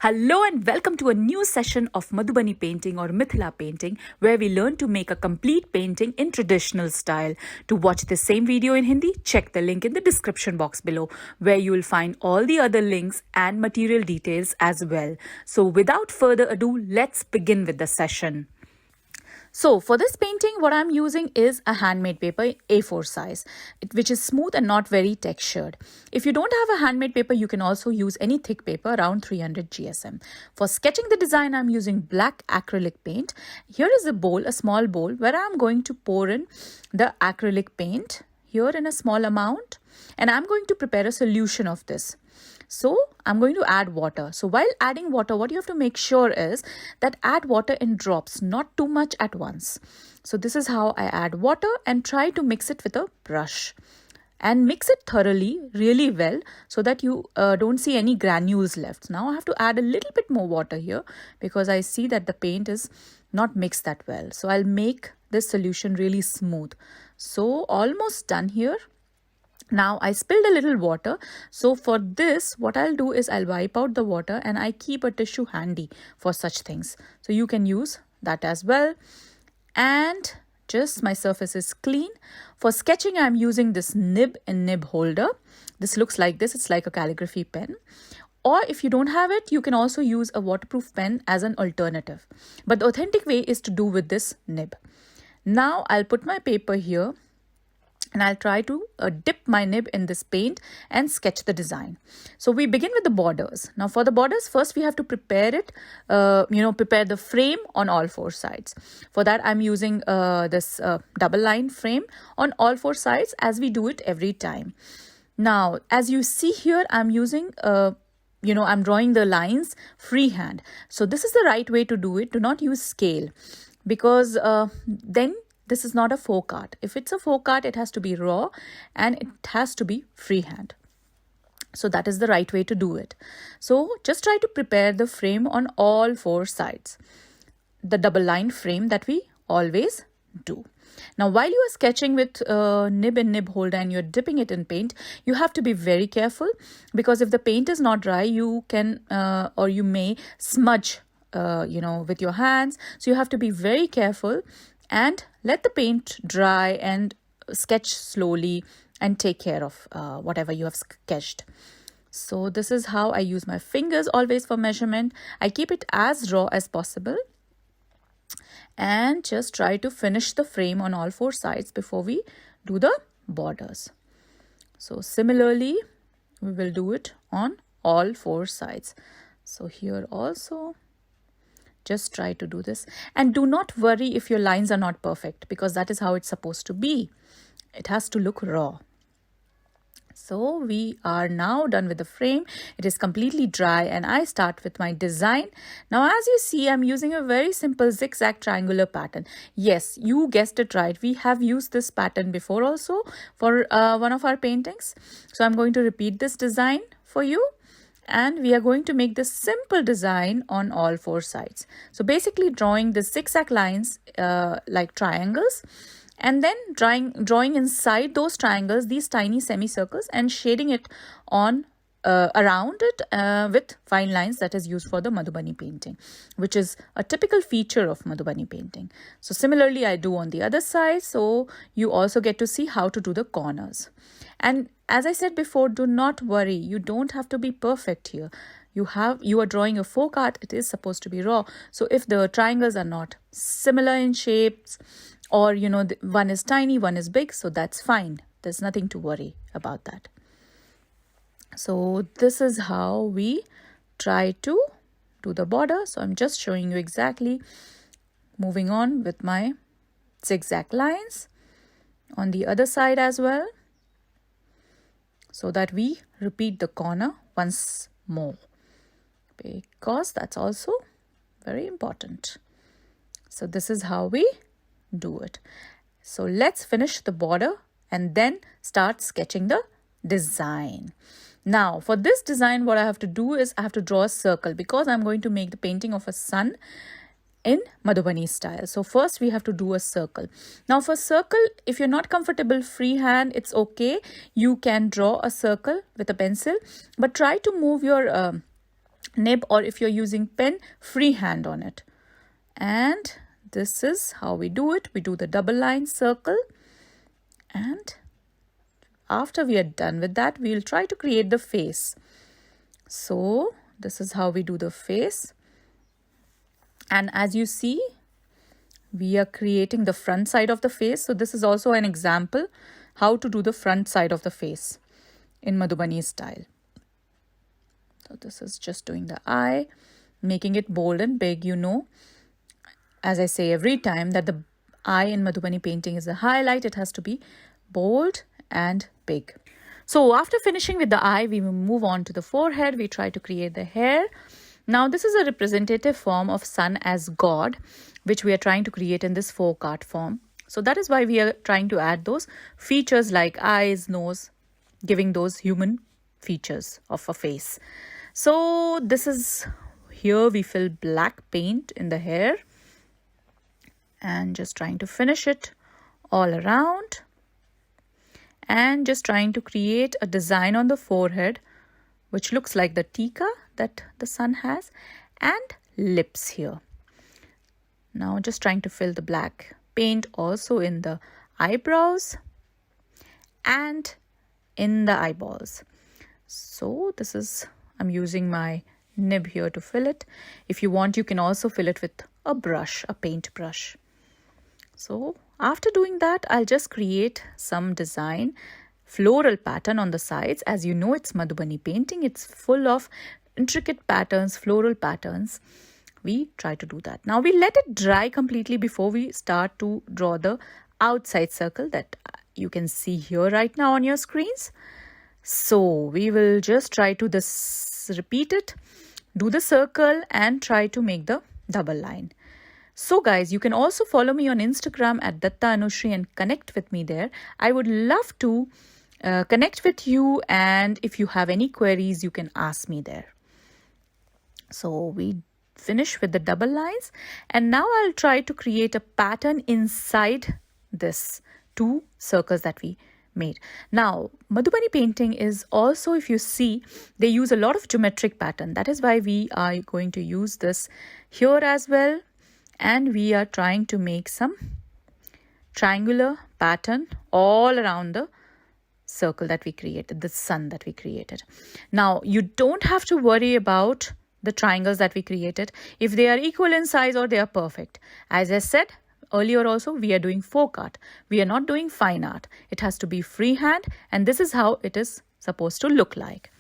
Hello and welcome to a new session of Madhubani painting or Mithila painting, where we learn to make a complete painting in traditional style. To watch the same video in Hindi, check the link in the description box below, where you will find all the other links and material details as well. So without further ado, let's begin with the session. So for this painting, what I'm using is a handmade paper A4 size, which is smooth and not very textured. If you don't have a handmade paper, you can also use any thick paper around 300 GSM. For sketching the design, I'm using black acrylic paint. Here is a bowl, a small bowl, where I'm going to pour in the acrylic paint here in a small amount, and I'm going to prepare a solution of this. So I'm going to add water. So while adding water, what you have to make sure is that add water in drops, not too much at once. So this is how I add water and try to mix it with a brush. And mix it thoroughly, really well, so that you don't see any granules left. Now I have to add a little bit more water here because I see that the paint is not mixed that well. So I'll make this solution really smooth. So almost done here. Now I spilled a little water, so for this what I'll do is I'll wipe out the water, and I keep a tissue handy for such things. So you can use that as well. And just my surface is clean. For sketching, I'm using this nib and nib holder. This looks like this. It's like a calligraphy pen. Or if you don't have it, you can also use a waterproof pen as an alternative. But the authentic way is to do with this nib. Now I'll put my paper here, and I'll try to dip my nib in this paint and sketch the design. So we begin with the borders. Now for the borders, first we have to prepare it, prepare the frame on all four sides. For that, I'm using this double line frame on all four sides, as we do it every time. Now, as you see here, I'm using I'm drawing the lines freehand. So this is the right way to do it. Do not use scale, because then this is not a Folkart. If it's a Folkart, it has to be raw and it has to be freehand. So that is the right way to do it. So just try to prepare the frame on all four sides. The double line frame that we always do. Now, while you are sketching with nib and nib holder and you're dipping it in paint, you have to be very careful, because if the paint is not dry, you can or you may smudge with your hands. So you have to be very careful and let the paint dry and sketch slowly and take care of whatever you have sketched. So this is how I use my fingers always for measurement. I keep it as raw as possible and just try to finish the frame on all four sides before we do the borders. So similarly, we will do it on all four sides. So here also, just try to do this, and do not worry if your lines are not perfect, because that is how it's supposed to be. It has to look raw. So we are now done with the frame. It is completely dry, and I start with my design. Now, as you see, I'm using a very simple zigzag triangular pattern. Yes, you guessed it right. We have used this pattern before also for one of our paintings. So I'm going to repeat this design for you. And we are going to make this simple design on all four sides. So basically drawing the zigzag lines like triangles, and then drawing inside those triangles these tiny semicircles and shading it on around it with fine lines that is used for the Madhubani painting, which is a typical feature of Madhubani painting. So similarly, I do on the other side. So you also get to see how to do the corners. And as I said before, do not worry. You don't have to be perfect here. You are drawing a Folkart. It is supposed to be raw. So if the triangles are not similar in shapes, or one is tiny, one is big, so that's fine. There's nothing to worry about that. So this is how we try to do the border. So I'm just showing you exactly, moving on with my zigzag lines on the other side as well, so that we repeat the corner once more, because that's also very important. So this is how we do it. So let's finish the border and then start sketching the design. Now for this design, what I have to do is I have to draw a circle, because I'm going to make the painting of a sun in Madhubani style. So first we have to do a circle. Now for circle, if you're not comfortable freehand, it's okay. You can draw a circle with a pencil, but try to move your nib, or if you're using pen, freehand on it. And this is how we do it. We do the double line circle, and after we are done with that, we'll try to create the face. So this is how we do the face. And as you see, we are creating the front side of the face. So this is also an example how to do the front side of the face in Madhubani style. So this is just doing the eye, making it bold and big. You know, as I say every time, that the eye in Madhubani painting is the highlight. It has to be bold and big. So after finishing with the eye, we will move on to the forehead. We try to create the hair. Now this is a representative form of sun as God, which we are trying to create in this Folkart form. So that is why we are trying to add those features like eyes, nose, giving those human features of a face. So this is, here we fill black paint in the hair and just trying to finish it all around, and just trying to create a design on the forehead which looks like the tika that the sun has, and lips here. Now just trying to fill the black paint also in the eyebrows and in the eyeballs. So this is, I'm using my nib here to fill it. If you want, you can also fill it with a brush, a paint brush. So after doing that, I'll just create some design, floral pattern on the sides. As you know, it's Madhubani painting. It's full of intricate patterns, floral patterns. We try to do that. Now we let it dry completely before we start to draw the outside circle that you can see here right now on your screens. So we will just try to repeat it, do the circle and try to make the double line. So guys, you can also follow me on Instagram at Datta Anushri and connect with me there. I would love to connect with you, and if you have any queries, you can ask me there. So we finish with the double lines, and now I'll try to create a pattern inside this two circles that we made. Now Madhubani painting is also, if you see, they use a lot of geometric pattern. That is why we are going to use this here as well, and we are trying to make some triangular pattern all around the circle that we created, the sun that we created. Now you don't have to worry about the triangles that we created, if they are equal in size or they are perfect. As I said earlier also, we are doing folk art. We are not doing fine art. It has to be freehand, and this is how it is supposed to look like.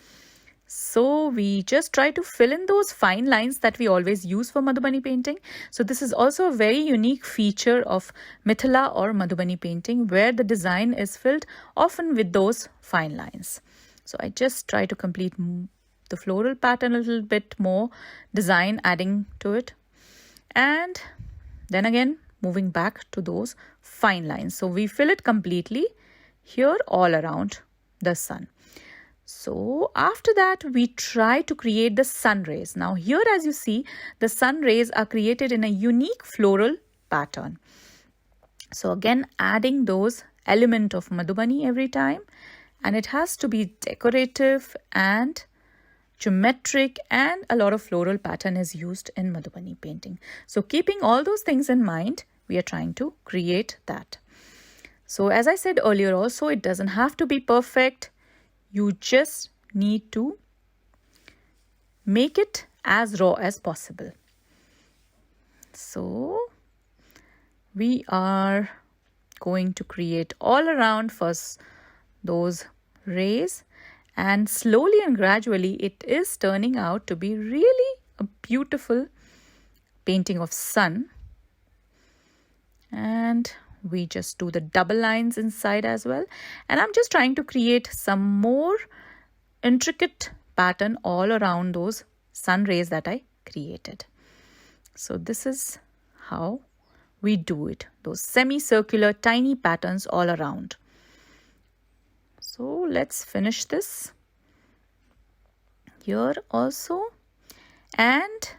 So we just try to fill in those fine lines that we always use for Madhubani painting. So this is also a very unique feature of Mithila or Madhubani painting, where the design is filled often with those fine lines. So I just try to complete the floral pattern a little bit more, design adding to it, and then again moving back to those fine lines. So we fill it completely here all around the sun. So after that, we try to create the sun rays. Now here, as you see, the sun rays are created in a unique floral pattern. So again, adding those element of Madhubani every time, and it has to be decorative and geometric, and a lot of floral pattern is used in Madhubani painting. So keeping all those things in mind, we are trying to create that. So as I said earlier also, it doesn't have to be perfect. You just need to make it as raw as possible. So we are going to create all around first those rays, and slowly and gradually it is turning out to be really a beautiful painting of sun. And we just do the double lines inside as well, and I'm just trying to create some more intricate pattern all around those sun rays that I created. So this is how we do it, those semicircular tiny patterns all around. So let's finish this here also and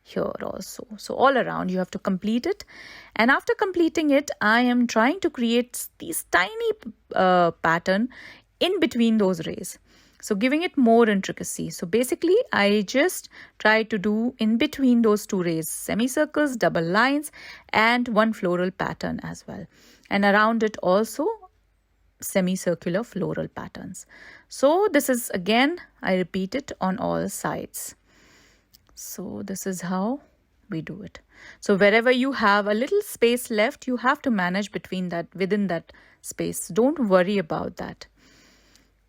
here also. So all around you have to complete it, and after completing it, I am trying to create these tiny pattern in between those rays. So giving it more intricacy. So basically I just try to do in between those two rays semicircles, double lines, and one floral pattern as well. And around it also semicircular floral patterns. So this is again, I repeat it on all sides. So this is how we do it. So wherever you have a little space left, you have to manage within that space. Don't worry about that.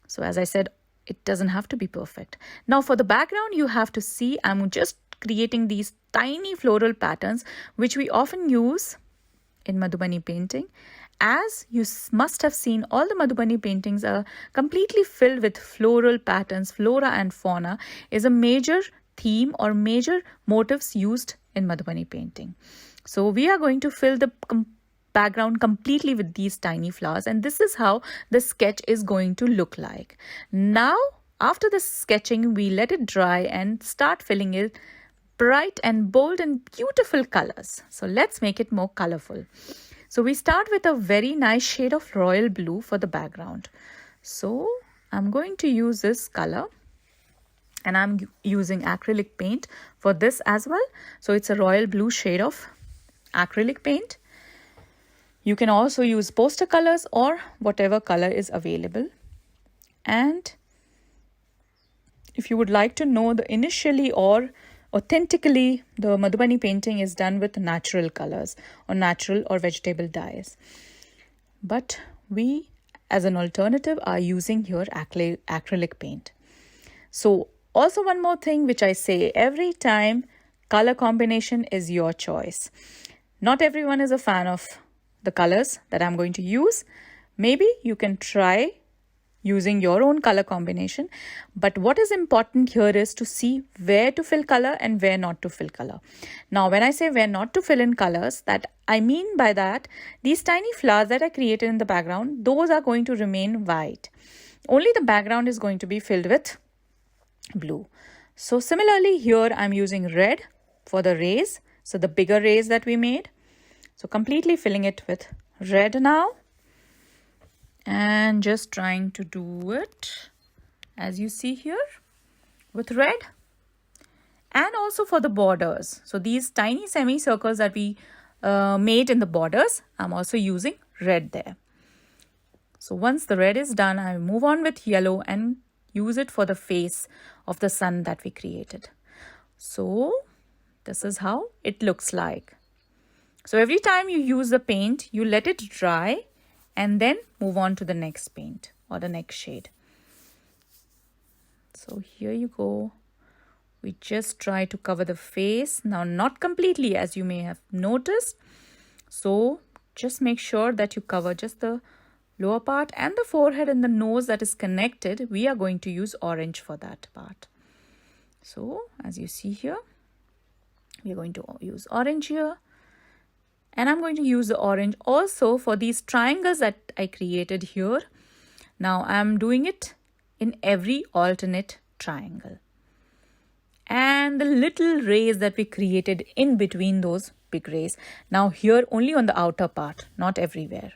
So as I said, it doesn't have to be perfect. Now for the background, you have to see I'm just creating these tiny floral patterns which we often use in Madhubani painting. As you must have seen, all the Madhubani paintings are completely filled with floral patterns. Flora and fauna is a major theme or major motifs used in Madhubani painting. So we are going to fill the background completely with these tiny flowers, and this is how the sketch is going to look like. Now after the sketching, we let it dry and start filling it bright and bold and beautiful colors. So let's make it more colorful. So we start with a very nice shade of royal blue for the background. So I'm going to use this color, and I'm using acrylic paint for this as well. So it's a royal blue shade of acrylic paint. You can also use poster colors or whatever color is available. And if you would like to know the initially or authentically, the Madhubani painting is done with natural colors or natural or vegetable dyes. But we, as an alternative, are using here acrylic paint. So also one more thing which I say every time, color combination is your choice. Not everyone is a fan of the colors that I'm going to use. Maybe you can try using your own color combination, but what is important here is to see where to fill color and where not to fill color. Now when I say where not to fill in colors, that I mean by that these tiny flowers that I created in the background, those are going to remain white. Only the background is going to be filled with blue. So similarly here I'm using red for the rays, so the bigger rays that we made. So completely filling it with red now. And just trying to do it as you see here with red. And also for the borders. So these tiny semicircles that we made in the borders, I'm also using red there. So once the red is done, I move on with yellow and use it for the face of the sun that we created. So this is how it looks like. So every time you use the paint, you let it dry and then move on to the next paint or the next shade. So here you go. We just try to cover the face. Now not completely, as you may have noticed. So just make sure that you cover just the lower part and the forehead and the nose that is connected. We are going to use orange for that part. So as you see here, we are going to use orange here. And I'm going to use the orange also for these triangles that I created here. Now I'm doing it in every alternate triangle. And the little rays that we created in between those big rays. Now here only on the outer part, not everywhere.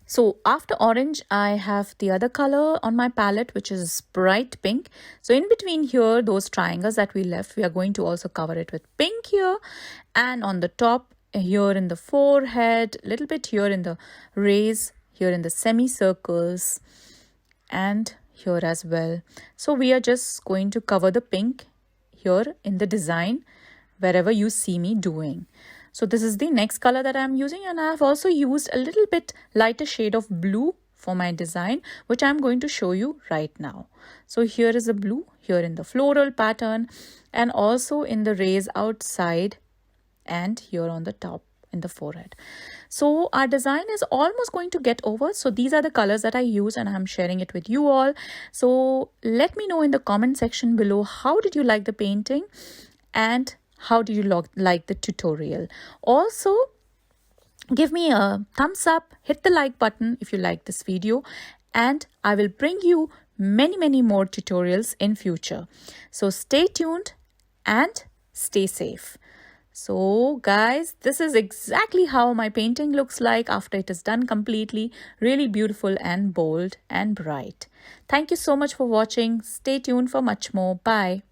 So after orange, I have the other color on my palette, which is bright pink. So in between here, those triangles that we left, we are going to also cover it with pink here. And on the top, here in the forehead, a little bit here in the rays, here in the semicircles, and here as well. So we are just going to cover the pink here in the design wherever you see me doing. So this is the next color that I'm using, and I have also used a little bit lighter shade of blue for my design, which I'm going to show you right now. So here is a blue here in the floral pattern and also in the rays outside and here on the top in the forehead. So our design is almost going to get over. So these are the colors that I use and I'm sharing it with you all. So let me know in the comment section below, how did you like the painting and how do you like the tutorial? Also, give me a thumbs up, hit the like button if you like this video, and I will bring you many more tutorials in future. So stay tuned and stay safe. So guys, this is exactly how my painting looks like after it is done completely. Really beautiful and bold and bright. Thank you so much for watching. Stay tuned for much more. Bye.